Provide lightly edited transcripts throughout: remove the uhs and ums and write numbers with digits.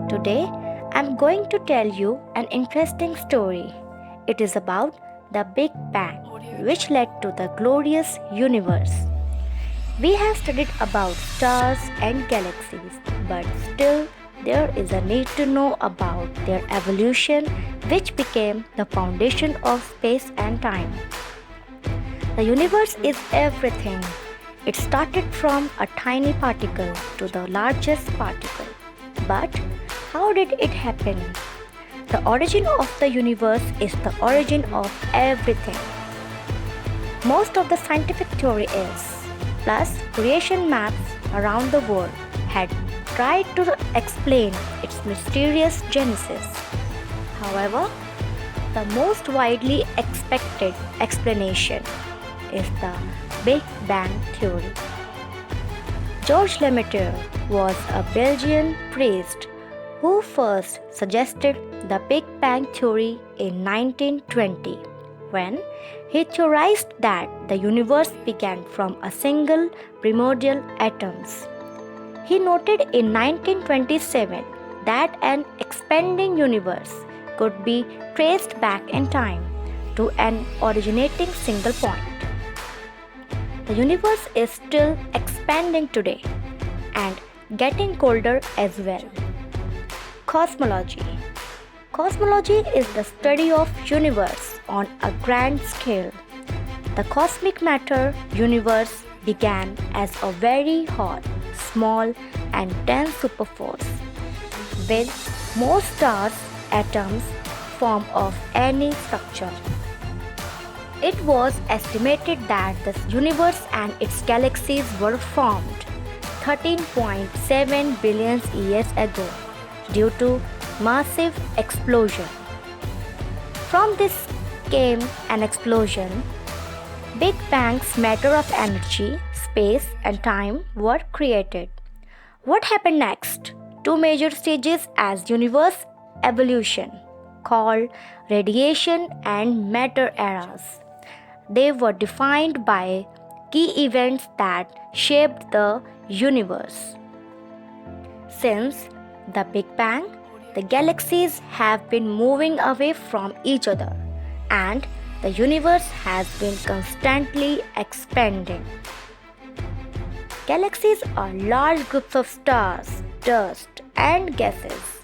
Today, I'm going to tell you an interesting story. It is about the Big Bang, which led to the glorious universe. We have studied about stars and galaxies, but still there is a need to know about their evolution, which became the foundation of space and time. The universe is everything. It started from a tiny particle to the largest particle. But how did it happen? The origin of the universe is the origin of everything. Most of the scientific theory is, plus creation maps around the world had tried to explain its mysterious genesis. However, the most widely expected explanation is the Big Bang theory. Georges Lemaitre was a Belgian priest who first suggested the Big Bang theory in 1920 when he theorized that the universe began from a single primordial atoms. He noted in 1927 that an expanding universe could be traced back in time to an originating single point. The universe is still expanding today and getting colder as well. Cosmology. Cosmology is the study of universe on a grand scale. The cosmic matter universe began as a very hot, small and dense superforce with more stars, atoms form of any structure. It was estimated that the universe and its galaxies were formed 13.7 billion years ago due to massive explosion. From this came an explosion. Big Bang's matter of energy, space and time were created. What happened next? Two major stages as universe evolution called radiation and matter eras. They were defined by key events that shaped the universe. Since the Big Bang, the galaxies have been moving away from each other and the universe has been constantly expanding. Galaxies are large groups of stars, dust, and gases.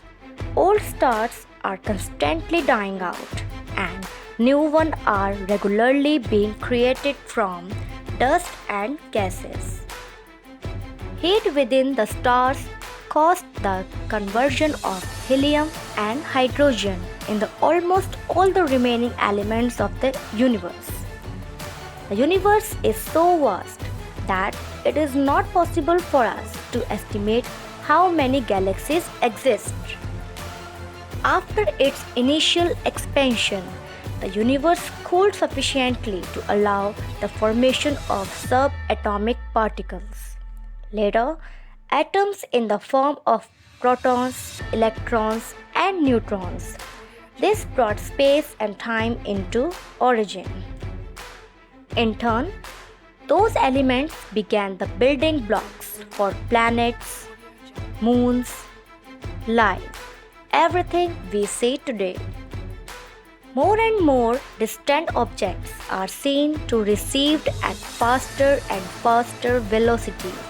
Old stars are constantly dying out and new ones are regularly being created from dust and gases. Heat within the stars caused the conversion of helium and hydrogen in almost all the remaining elements of the universe. The universe is so vast that it is not possible for us to estimate how many galaxies exist. After its initial expansion, the universe cooled sufficiently to allow the formation of subatomic particles. Later, atoms in the form of protons, electrons, and neutrons. This brought space and time into origin. In turn, those elements began the building blocks for planets, moons, life, everything we see today. More and more distant objects are seen to recede at faster and faster velocities.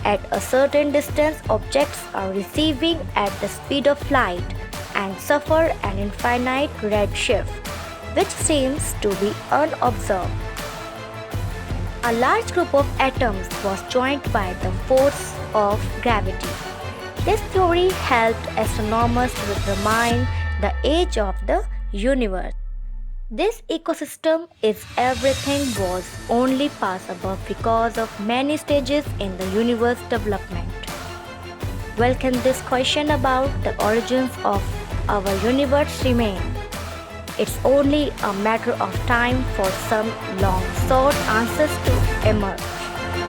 At a certain distance, objects are receiving at the speed of light and suffer an infinite redshift, which seems to be unobserved. A large group of atoms was joined by the force of gravity. This theory helped astronomers to determine the age of the universe. This ecosystem is everything was only possible because of many stages in the universe development. Well, can this question about the origins of our universe remain? It's only a matter of time for some long sought answers to emerge.